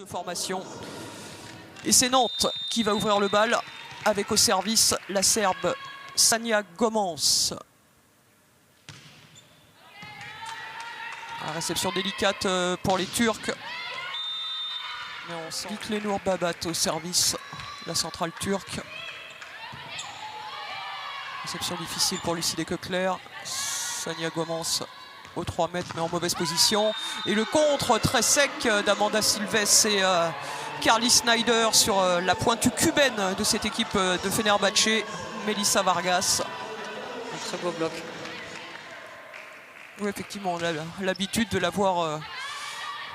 de formation. Et c'est Nantes qui va ouvrir le bal avec au service la Serbe Sanja Gomans. La réception délicate pour les Turcs. Mais on sent Gültenur Babat au service, la centrale turque. Réception difficile pour Lucile Kekler. Sanja Gomans aux 3 mètres mais en mauvaise position. Et le contre très sec d'Amanda Silves et Carly Snyder sur la pointue cubaine de cette équipe de Fenerbahçe, Melissa Vargas. Un très beau bloc. Oui, effectivement, on a l'habitude de l'avoir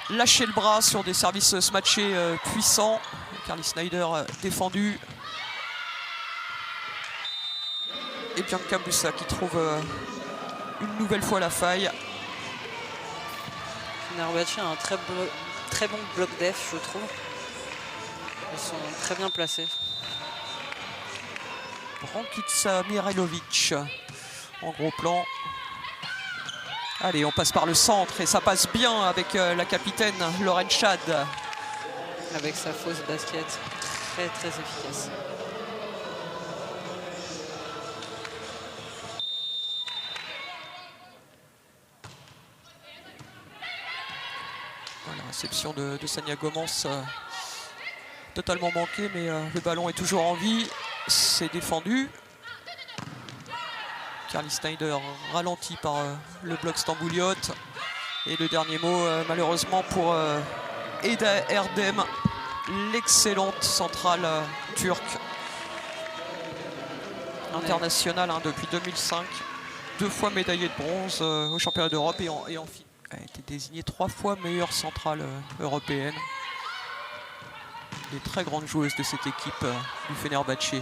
lâché le bras sur des services smatchés puissants. Carly Snyder défendu. Et Bianca Bussa qui trouve une nouvelle fois la faille. Fenerbahçe a un très bon bloc def, je trouve. Ils sont très bien placés. Brankica Mihailovic en gros plan. Allez, on passe par le centre et ça passe bien avec la capitaine Lauren Schad. Avec sa fausse basket, très efficace. Voilà, réception de Sanja Gomans totalement manquée, mais le ballon est toujours en vie. C'est défendu. Carly Snyder ralenti par le bloc stambouliote. Et le dernier mot, malheureusement, pour Eda Erdem, l'excellente centrale turque. Internationale depuis 2005. 2 fois médaillée de bronze au championnat d'Europe et en finale. Elle a été désignée 3 fois meilleure centrale européenne. Des très grandes joueuses de cette équipe du Fenerbahçe.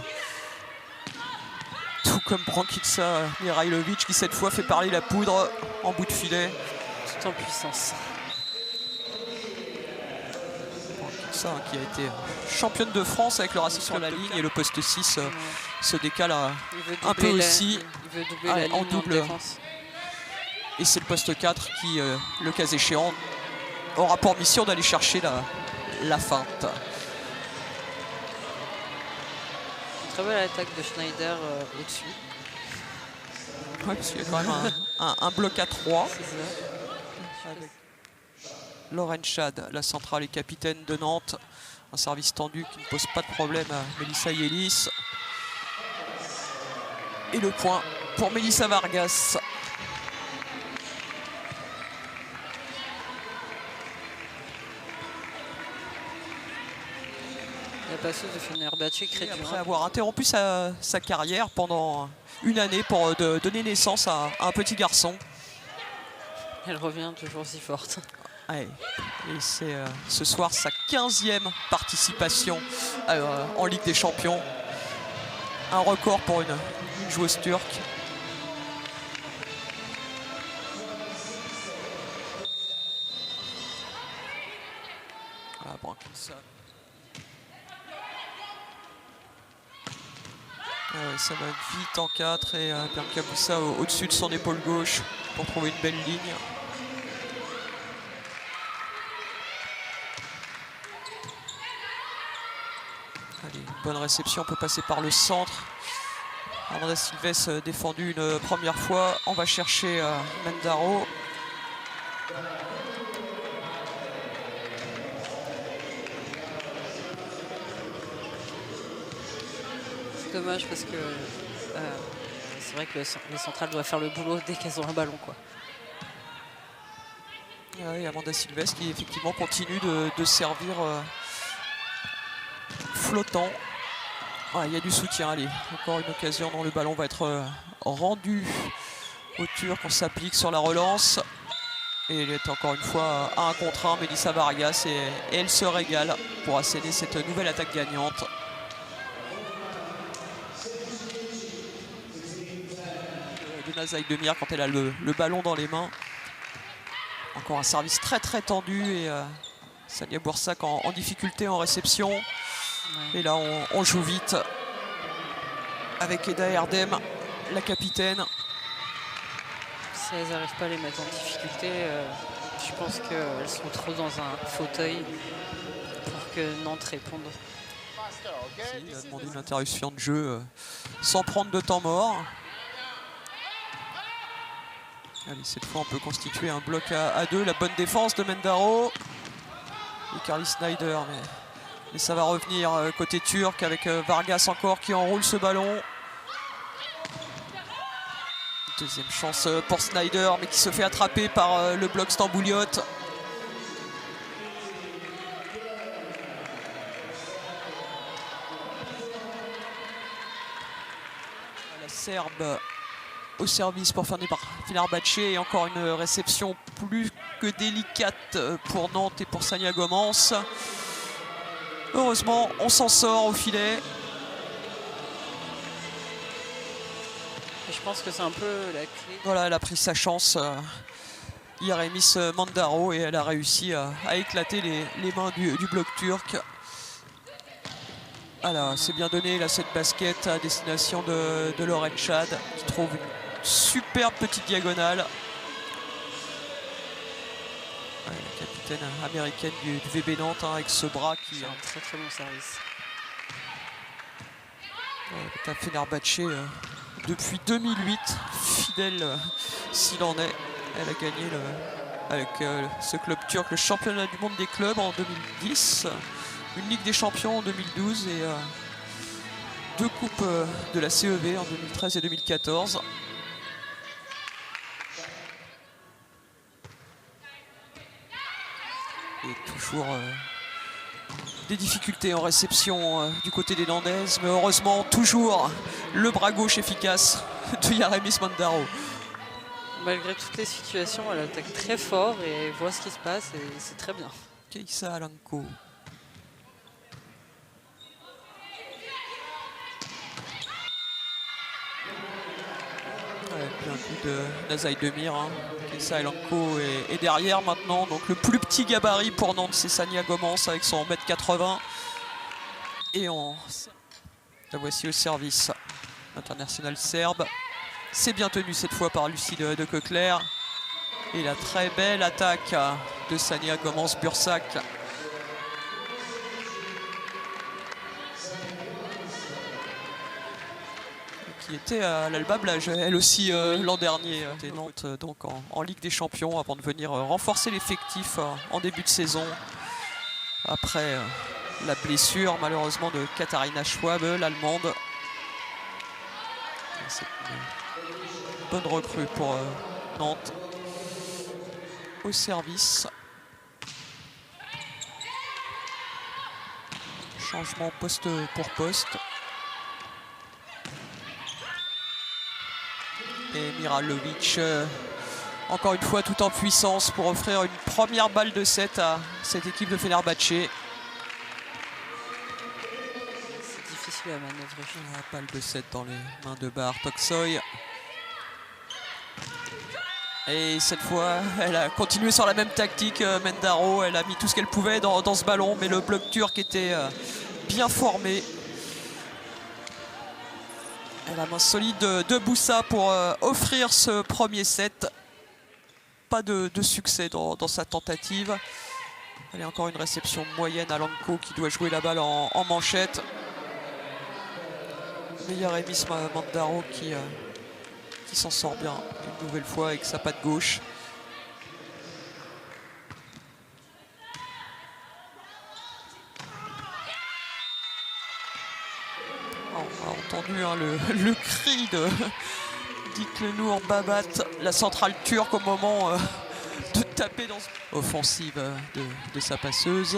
Tout comme Brankica Mihailovic qui cette fois fait parler la poudre en bout de filet. Tout en puissance. Brankica qui a été championne de France avec le Racing sur la ligne et le poste 6 se décale un peu aussi. Il veut doubler la ligne en double. Et c'est le poste 4 qui, le cas échéant, aura pour mission d'aller chercher la feinte. Très belle attaque de Schneider au-dessus. Ouais, parce qu'il y a quand même un bloc à 3. Avec Lauren Schad, la centrale et capitaine de Nantes. Un service tendu qui ne pose pas de problème à Melissa Yelis. Et le point pour Melissa Vargas. La passeuse de Fenerbahçe crée du après avoir interrompu sa carrière pendant une année pour donner naissance à un petit garçon. Elle revient toujours si forte. Ouais. Et c'est ce soir sa 15e participation en Ligue des Champions. Un record pour une joueuse turque. Voilà, Brankica. Ça va vite en 4 et Bianca Bussa au-dessus de son épaule gauche pour trouver une belle ligne. Allez, bonne réception, on peut passer par le centre. Amanda Silves défendu une première fois. On va chercher Mendaro. Dommage parce que c'est vrai que les centrales doivent faire le boulot dès qu'elles ont un ballon, quoi. Oui, Amanda Silves qui effectivement continue de servir flottant. Il y a du soutien, allez, encore une occasion dont le ballon va être rendu aux Turcs. On s'applique sur la relance. Et il est encore une fois à 1 contre 1, Melissa Vargas, et elle se régale pour asséner cette nouvelle attaque gagnante. Naz Aydemir quand elle a le ballon dans les mains. Encore un service très tendu et Sanja Bursak en difficulté en réception. Ouais. Et là on joue vite avec Eda Erdem, la capitaine. Si elles n'arrivent pas à les mettre en difficulté, je pense qu'elles sont trop dans un fauteuil que Nantes réponde. Il a demandé une interruption de jeu sans prendre de temps mort. Allez, cette fois on peut constituer un bloc à deux. La bonne défense de Mendaro. Et Carly Snyder, mais ça va revenir côté turc avec Vargas encore qui enroule ce ballon. Deuxième chance pour Snyder, mais qui se fait attraper par le bloc Stambouliote. La Serbe au service pour Fenerbahçe, et encore une réception plus que délicate pour Nantes et pour Sania Gomans. Heureusement, on s'en sort au filet. Et je pense que c'est un peu la clé. Voilà, elle a pris sa chance, Yeremis Mandaro, et elle a réussi à éclater les mains du bloc turc. Voilà, c'est bien donné là, cette basket à destination de Lauren Chad, qui trouve une superbe petite diagonale. Ouais, la capitaine américaine du VB Nantes, hein, avec ce bras qui est un très très bon service. Ouais, à Fenerbahçe depuis 2008, fidèle s'il en est. Elle a gagné avec ce club turc le championnat du monde des clubs en 2010, une Ligue des champions en 2012 et 2 coupes de la CEV en 2013 et 2014. Et toujours des difficultés en réception du côté des Landaises, mais heureusement toujours le bras gauche efficace de Yeremis Mandaro. Malgré toutes les situations, elle attaque très fort et voit ce qui se passe et c'est très bien. Keïssa Alanko. Puis un coup de Nazaï Demir. Hein. Keïssa Alanko est derrière maintenant. Donc le plus petit gabarit pour Nantes, c'est Sania Gomans avec son 1m80. Et la voici au service. International serbe. C'est bien tenu cette fois par Lucie de Coquelaire. Et la très belle attaque de Sania Gomans-Bursak. Qui était à l'Alba Blage, elle aussi l'an dernier. Nantes donc en Ligue des Champions avant de venir renforcer l'effectif en début de saison. Après la blessure malheureusement de Katharina Schwab, l'Allemande. C'est une bonne recrue pour Nantes. Au service. Changement poste pour poste. Et Miralovic, encore une fois, tout en puissance pour offrir une première balle de 7 à cette équipe de Fenerbahçe. C'est difficile à manœuvrer. La balle de 7 dans les mains de Bahar Toksoy. Et cette fois, elle a continué sur la même tactique, Mendaro. Elle a mis tout ce qu'elle pouvait dans ce ballon, mais le bloc turc était bien formé. Et la main solide de Boussa pour offrir ce premier set. Pas de succès dans sa tentative. Elle est encore une réception moyenne à Lanko qui doit jouer la balle en manchette. Mais Yeremis Mandaro qui s'en sort bien une nouvelle fois avec sa patte gauche. On a entendu hein, le cri de Diklenur Babat, la centrale turque au moment de taper dans offensive de sa passeuse.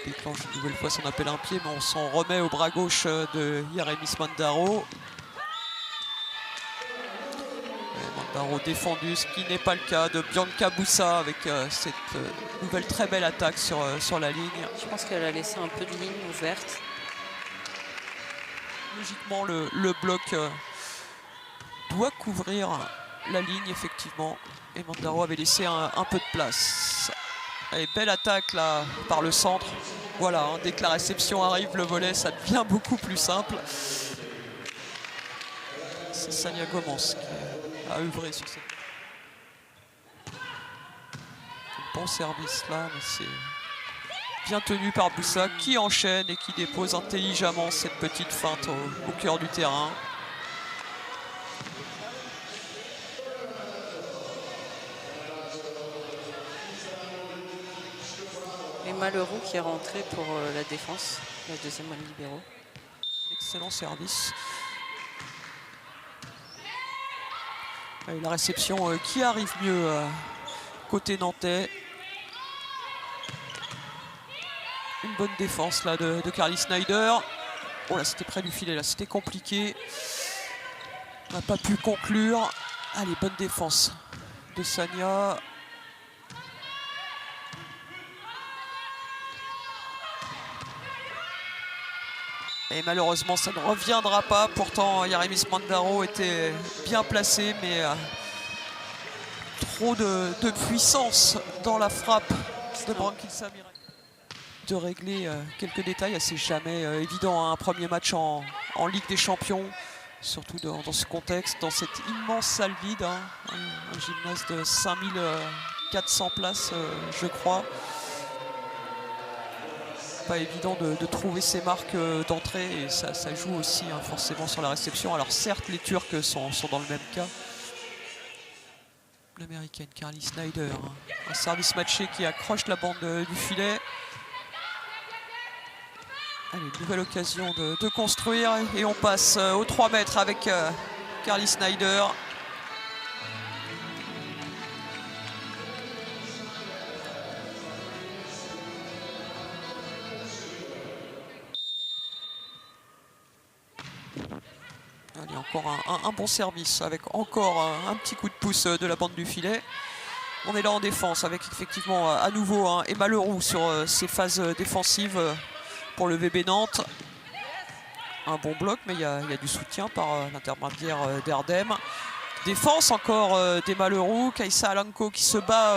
Déclenche une nouvelle fois son appel à un pied, mais on s'en remet au bras gauche de Yeremis Mandaro. Mandaro défendu, ce qui n'est pas le cas de Bianca Boussa avec cette nouvelle très belle attaque sur la ligne. Je pense qu'elle a laissé un peu de ligne ouverte. Logiquement, le bloc doit couvrir la ligne, effectivement. Et Mandaro avait laissé un peu de place. Et belle attaque là par le centre. Voilà, hein, dès que la réception arrive, le volet, ça devient beaucoup plus simple. C'est Sania Gomans qui a œuvré sur cette... Bon service là, mais c'est bien tenu par Boussa qui enchaîne et qui dépose intelligemment cette petite feinte au cœur du terrain. Et Malheureux qui est rentré pour la défense, la deuxième ligne libéraux. Excellent service. Et la réception qui arrive mieux côté nantais. Une bonne défense là de Carly Snyder. Oh là, c'était près du filet, là c'était compliqué. On n'a pas pu conclure. Allez, bonne défense de Sania. Et malheureusement, ça ne reviendra pas. Pourtant, Yarimis Mandaro était bien placé, mais trop de puissance dans la frappe de Branquilsa Mireille. De régler quelques détails, c'est jamais évident, hein, un premier match en Ligue des Champions, surtout dans ce contexte, dans cette immense salle vide, hein, un gymnase de 5400 places, je crois. Pas évident de trouver ses marques d'entrée et ça joue aussi hein, forcément sur la réception. Alors certes, les Turcs sont dans le même cas. L'américaine Carly Snyder, hein, un service matché qui accroche la bande du filet. Allez, nouvelle occasion de construire et on passe aux 3 mètres avec Carly Snyder. Allez, encore un bon service avec encore un petit coup de pouce de la bande du filet. On est là en défense avec effectivement à nouveau hein, Emma Leroux sur ses phases défensives pour le VB Nantes. Un bon bloc, mais il y a du soutien par l'intermédiaire d'Erdem. Défense encore d'Emma Leroux, Kaïssa Alanko qui se bat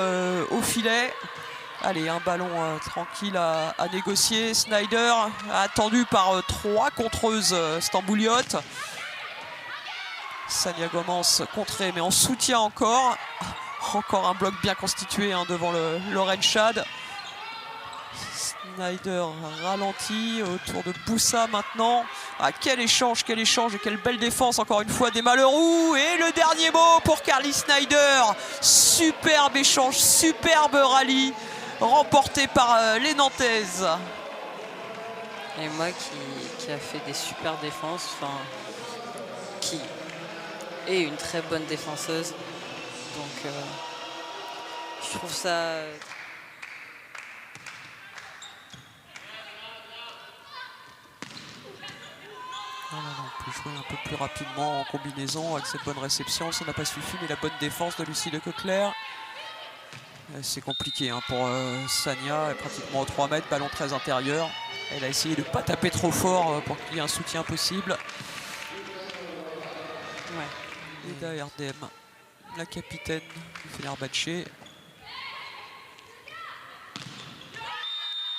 au filet. Allez, un ballon tranquille à négocier. Snyder attendu par 3 contreuses stambouliotes. Sania Gomans contrée, mais en soutien encore. Encore un bloc bien constitué hein, devant le Lorraine Chad. Snyder ralenti autour de Boussa maintenant. Ah, quel échange et quelle belle défense encore une fois des Malheureux. Et le dernier mot pour Carly Snyder. Superbe échange, superbe rallye remporté par les Nantaises. Et moi qui a fait des super défenses, enfin qui est une très bonne défenseuse. Donc je trouve ça on peut jouer un peu plus rapidement en combinaison avec cette bonne réception. Ça n'a pas suffi, mais la bonne défense de Lucie Leclerc. C'est compliqué hein, pour Sania, elle est pratiquement aux 3 mètres, ballon très intérieur. Elle a essayé de ne pas taper trop fort pour qu'il y ait un soutien possible. Ouais. Eda Erdem, la capitaine du Fenerbahçe.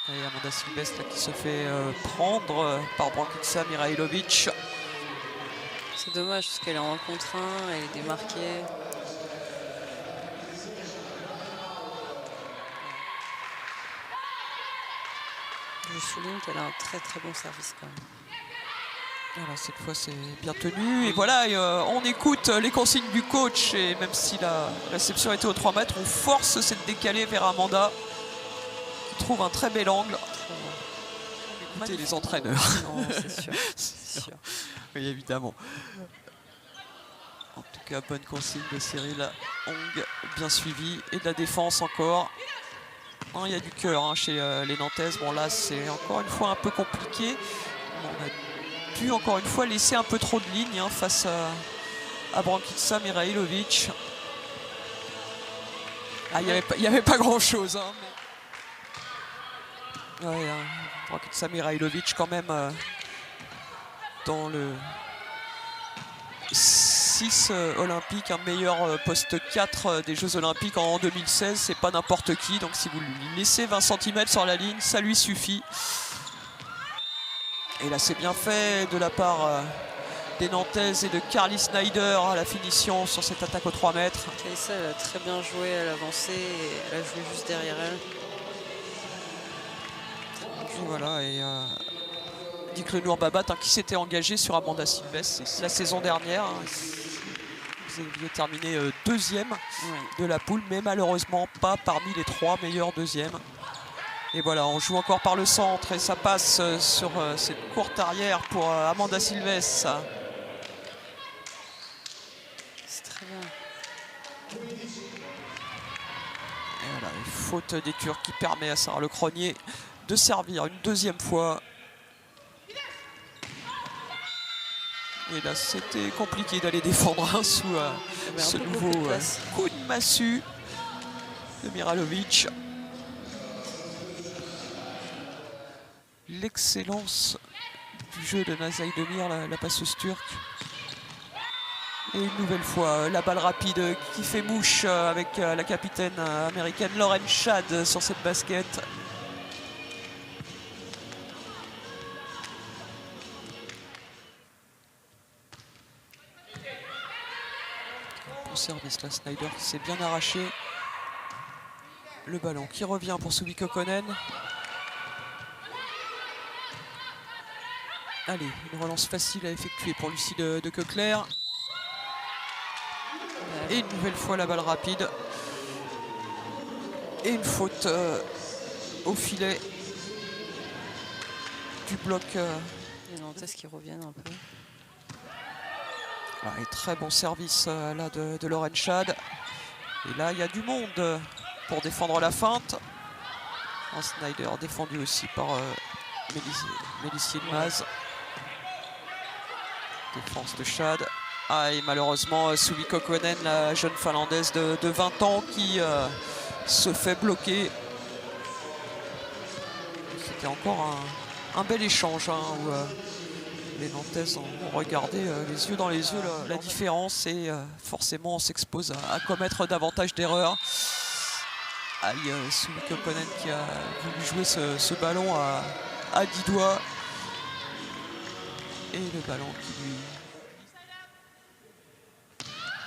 Et Amanda Sylvestre qui se fait prendre par Brankica Mirailovic. C'est dommage parce qu'elle est en contre 1, elle est démarquée. Je souligne qu'elle a un très bon service quand même. Voilà, cette fois c'est bien tenu et voilà on écoute les consignes du coach et même si la réception était aux 3 mètres, on force cette décalée vers Amanda qui trouve un très bel angle. Écoutez les entraîneurs. Non, c'est sûr. C'est sûr. Oui, évidemment. En tout cas, bonne consigne de Cyril Hong, bien suivi et de la défense encore. Il y a du cœur hein, chez les Nantaises. Bon là c'est encore une fois un peu compliqué. On a dû encore une fois laisser un peu trop de lignes hein, face à Brankica Mirailovic. Ah, il n'y avait pas grand chose. Hein, mais... ouais, hein, Brankica Mirailovic quand même dans le 6 olympique, un meilleur poste 4 des Jeux Olympiques en 2016, c'est pas n'importe qui, donc si vous lui laissez 20 cm sur la ligne, ça lui suffit. Et là c'est bien fait de la part des Nantaises et de Carly Snyder à la finition sur cette attaque aux 3 mètres. Kaïssa elle a très bien joué, elle a avancé et elle a joué juste derrière elle. Et voilà, et Dick Lenoir Babat qui s'était engagé sur Amanda Silvestre la saison dernière. Vous aviez terminé deuxième de la poule, mais malheureusement pas parmi les 3 meilleurs deuxièmes. Et voilà, on joue encore par le centre et ça passe sur cette courte arrière pour Amanda Silvestre. C'est très bien. Et voilà, une faute des Turcs qui permet à Sarah Lecronier de servir une deuxième fois. Et là, c'était compliqué d'aller défendre sous ce nouveau coup de massue de Miralovic. L'excellence du jeu de Nazay Demir, la passeuse turque. Et une nouvelle fois, la balle rapide qui fait mouche avec la capitaine américaine Lauren Schad sur cette basket. Bon service là, Snyder qui s'est bien arraché. Le ballon qui revient pour Subi Kokkonen. Allez, une relance facile à effectuer pour Lucie de Coeckler. Et une nouvelle fois la balle rapide. Et une faute au filet du bloc. Les Nantais qui reviennent un peu. Et très bon service là de Lauren Schad. Et là, il y a du monde pour défendre la feinte. Un Snyder défendu aussi par Mélicie Yilmaz. Défense de Schad. Et malheureusement, Subi Kokkonen, la jeune finlandaise de 20 ans qui se fait bloquer. C'était encore un bel échange où les Nantaises ont regardé les yeux dans les yeux la différence et forcément on s'expose à commettre davantage d'erreurs. Subi Kokkonen qui a voulu jouer ce ballon à 10 doigts. Et le ballon qui lui...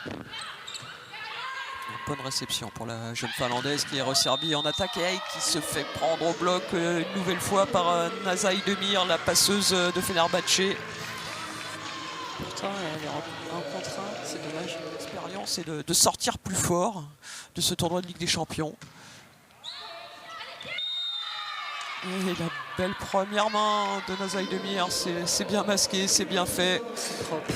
Une bonne réception pour la jeune finlandaise qui est resservie en attaque et qui se fait prendre au bloc une nouvelle fois par Nazay Demir, la passeuse de Fenerbahçe. Pourtant, elle est en contre 1, c'est dommage. L'expérience est de sortir plus fort de ce tournoi de Ligue des Champions. Et la belle première main de Nazay Demir, c'est bien masqué, c'est bien fait. C'est propre.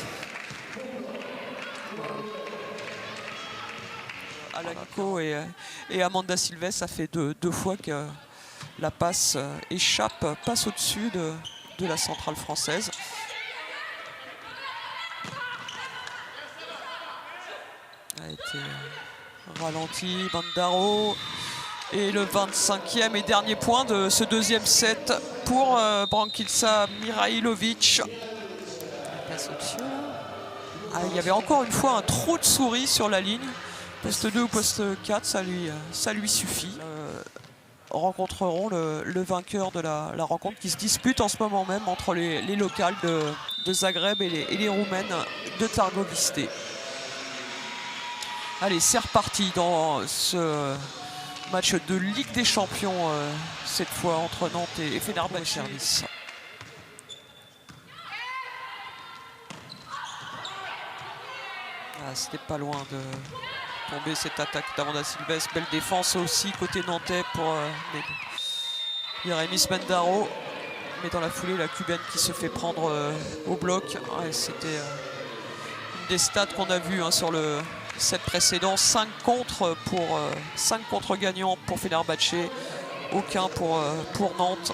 Alanico et Amanda Silvestre, ça fait deux fois que la passe passe au-dessus de la centrale française. A été ralenti, Bandaro. Et le 25e et dernier point de ce deuxième set pour Brankica Mirailovic. Passe au-dessus. Il y avait encore une fois un trou de souris sur la ligne. Poste 2 ou poste 4, ça lui suffit. Rencontreront le vainqueur de la rencontre qui se dispute en ce moment même entre les locales de Zagreb et les Roumaines de Târgoviște. Allez, c'est reparti dans ce match de Ligue des Champions, cette fois entre Nantes et Fenerbahçe Service. C'était pas loin de tomber cette attaque d'Amanda Silvestre. Belle défense aussi côté nantais pour Jérémy Spendaro. Mais dans la foulée, la cubaine qui se fait prendre au bloc. C'était une des stats qu'on a vu sur le set précédent. 5 contre gagnants pour Fenerbahçe. Aucun pour Nantes.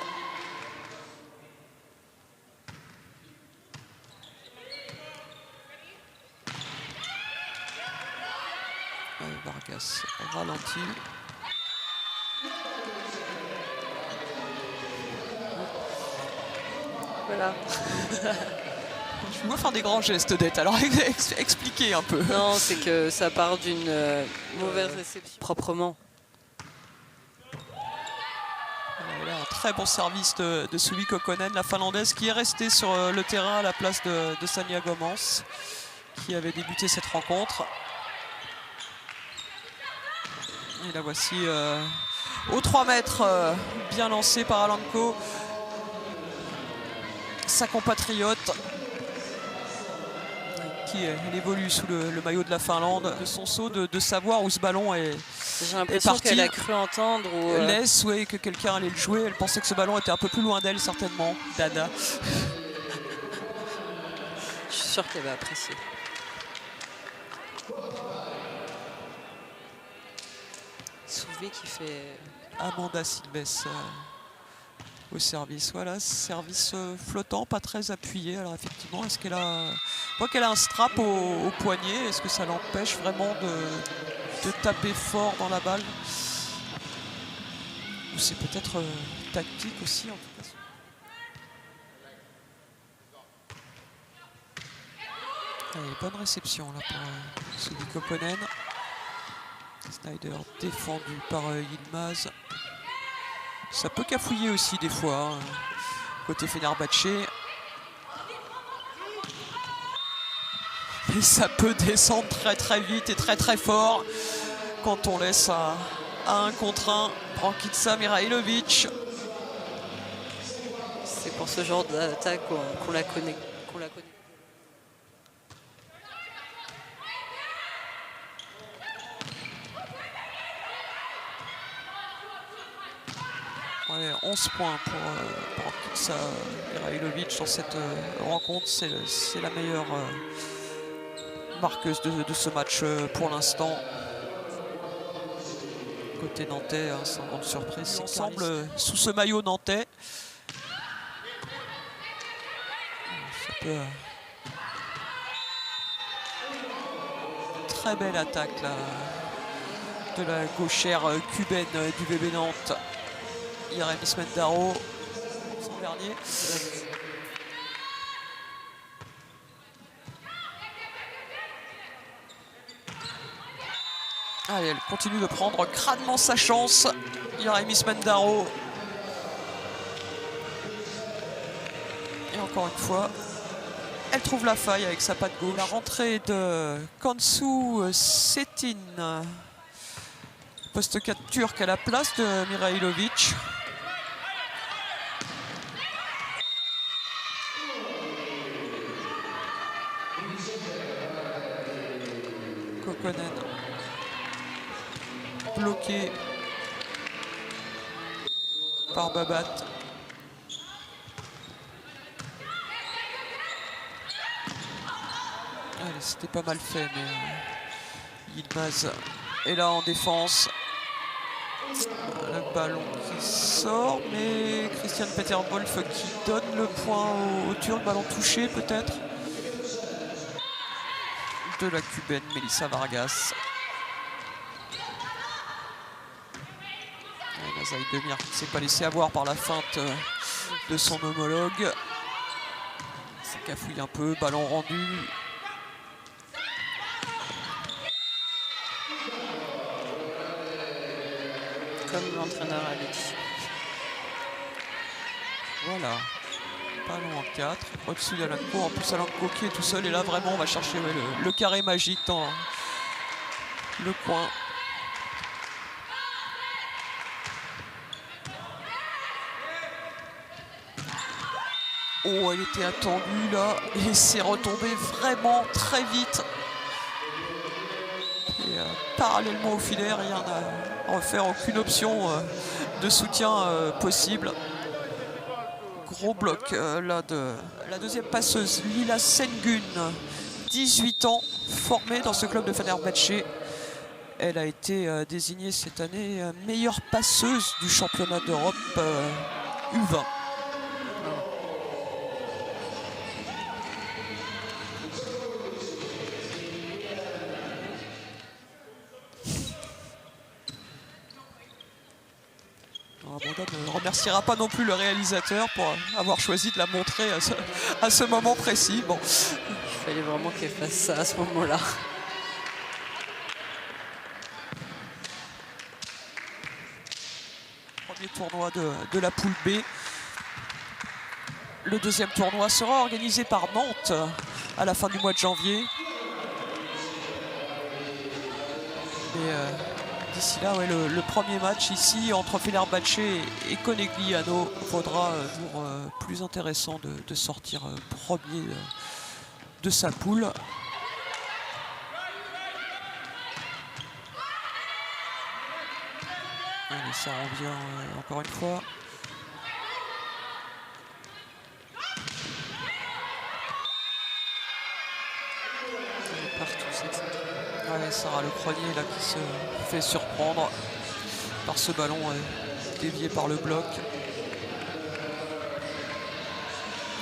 Vargas ralenti. Voilà. Je vois faire des grands gestes d'être. Alors expliquez un peu. Non, c'est que ça part d'une mauvaise réception proprement. Là, un très bon service de Subi Kokkonen, la finlandaise qui est restée sur le terrain à la place de Sania Gomans qui avait débuté cette rencontre. Et là voici Au 3 mètres, bien lancé par Alanko. Sa compatriote qui elle évolue sous le maillot de la Finlande. De son saut, de savoir où ce ballon est J'ai l'impression qu'elle a cru entendre ou laisse, ouais, que quelqu'un allait le jouer. Elle pensait que ce ballon était un peu plus loin d'elle, certainement. Dada. Je suis sûre qu'elle va apprécier. Souvé qui fait... Amanda Silves au service. Voilà, service flottant, pas très appuyé. Alors effectivement, est-ce qu'elle a... Je crois qu'elle a un strap au poignet. Est-ce que ça l'empêche vraiment de taper fort dans la balle? Ou c'est peut-être tactique aussi, en tout cas. Allez, bonne réception là pour Suvi Koponen. Snyder défendu par Yilmaz. Ça peut cafouiller aussi des fois, hein, côté Fenerbahçe. Et ça peut descendre très très vite et très très fort quand on laisse à 1 contre 1 Brankica Mihailovic. C'est pour ce genre d'attaque qu'on la connaît. Ouais, 11 points pour Brankica Mihailovic dans cette rencontre. C'est la meilleure marqueuse de ce match pour l'instant. Côté nantais, hein, sans grande surprise, ensemble sous ce maillot nantais. Ça peut... Très belle attaque là, de la gauchère cubaine du VB Nantes. Yeremi Smendaro, son dernier. Allez, elle continue de prendre crânement sa chance. Yeremi Smendaro. Et encore une fois, elle trouve la faille avec sa patte gauche. La rentrée de Kansu Setin. Poste 4 turc à la place de Mihailovic. Koponen bloqué par Babat. Allez, c'était pas mal fait, mais Yilmaz est là en défense. Le ballon qui sort, mais Christian Peter-Wolf qui donne le point au Turc. Ballon touché peut-être de la cubaine Melissa Vargas. Nazaï Demir qui ne s'est pas laissé avoir par la feinte de son homologue. Ça cafouille un peu, ballon rendu. Comme l'entraîneur avait dit. Voilà. Ballon en 4. Au-dessus d'Alanko. En plus, Alanko qui est tout seul. Et là, vraiment, on va chercher le carré magique dans le coin. Oh, elle était attendue là. Et c'est retombé vraiment très vite. Et, parallèlement au filet, rien à refaire, aucune option de soutien possible. Gros bloc là de la deuxième passeuse, Lila Sengun, 18 ans, formée dans ce club de Fenerbahçe. Elle a été désignée cette année meilleure passeuse du championnat d'Europe U20. Amanda ne remerciera pas non plus le réalisateur pour avoir choisi de la montrer à ce moment précis. Bon. Il fallait vraiment qu'elle fasse ça à ce moment-là. Premier tournoi de la poule B. Le deuxième tournoi sera organisé par Nantes à la fin du mois de janvier. Et d'ici là, ouais, le premier match ici entre Fenerbahçe et Conegliano vaudra pour plus intéressant de sortir premier de sa poule. Allez, ça revient encore une fois. Partout, c'est ça. Ouais, Sarah Le Cronier là qui se fait surprendre par ce ballon dévié par le bloc.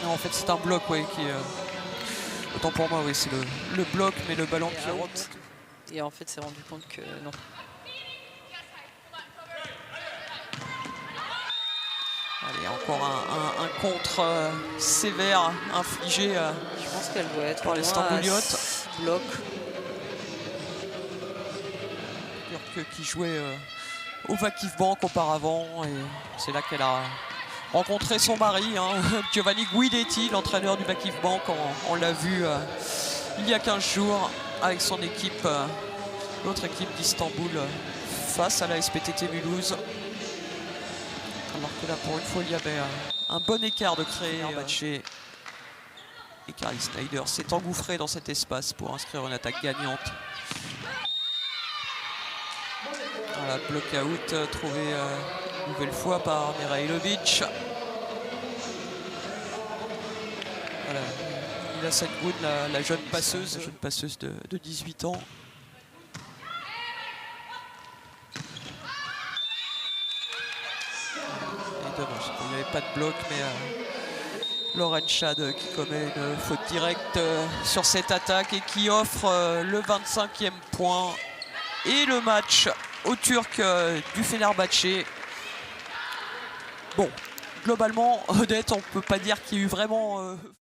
Non, en fait c'est un bloc qui autant pour moi c'est le bloc, mais le ballon qui remonte. Et en fait s'est rendu compte que non. Allez, encore un contre sévère infligé Je pense qu'elle doit être par les Stambouliotes. Bloc. Qui jouait au Vakif Bank auparavant, et c'est là qu'elle a rencontré son mari, Giovanni Guidetti, l'entraîneur du Vakif Bank. On l'a vu il y a 15 jours avec son équipe, l'autre équipe d'Istanbul, face à la SPTT Mulhouse. Alors que là, pour une fois, il y avait un bon écart de créer. Et Carly Snyder s'est engouffré dans cet espace pour inscrire une attaque gagnante. Voilà, block-out trouvé une nouvelle fois par Mirailovic. Voilà, Lila Sengun, la jeune passeuse de 18 ans. Et dommage, il n'y avait pas de bloc, mais Lauren Chad qui commet une faute directe sur cette attaque et qui offre le 25e point et le match aux Turcs du Fenerbahçe. Bon, globalement, Odette, on ne peut pas dire qu'il y a eu vraiment